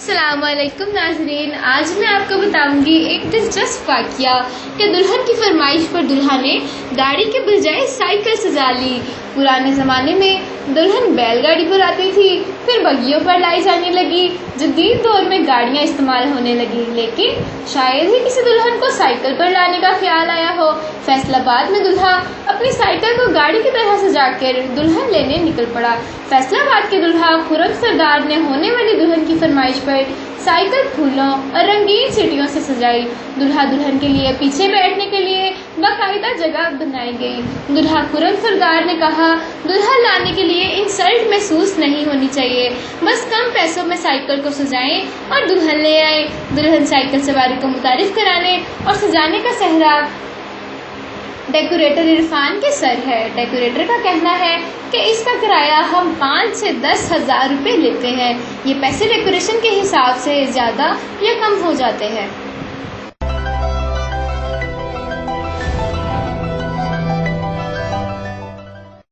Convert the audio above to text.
अस्सलामुअलैकुम नाज़रीन, आज मैं आपको बताऊंगी एक दिलचस्प वाक़या कि दुल्हन की फरमाइश पर दूल्हा ने गाड़ी के बजाय साइकिल सजा ली। पुराने ज़माने में दुल्हन बैलगाड़ी पर आती थी, फिर बग्गियों पर लाई जाने लगी। जदीद दौर में गाड़ियाँ इस्तेमाल होने लगी, लेकिन शायद ही किसी दुल्हन को साइकिल पर लाने का ख्याल आया हो। फैसलाबाद में दूल्हा अपनी साइकिल को गाड़ी की तरह सजाकर दुल्हन लेने निकल पड़ा। फैसलाबाद के दूल्हा खुर्रम सरदार ने होने वाली दुल्हन की फरमाइश पर साइकिल फूलों और रंगीन सीटियों से सजाई। दूल्हा दुल्हन के लिए पीछे बैठने के लिए बाकायदा जगह बनाई गई। दूल्हा खुर्रम सरदार ने कहा, दुल्हन लाने के लिए इंसल्ट महसूस नहीं होनी चाहिए, बस कम पैसों में साइकिल को सजाएं और दुल्हन ले आए। दुल्हन साइकिल सवारी को मुतारिफ कराने और सजाने का सहरा डेकोरेटर इरफान के सर है। डेकोरेटर का कहना है कि इसका किराया हम 5 से 10 हज़ार रुपये लेते हैं। ये पैसे डेकोरेशन के हिसाब से ज़्यादा या कम हो जाते हैं।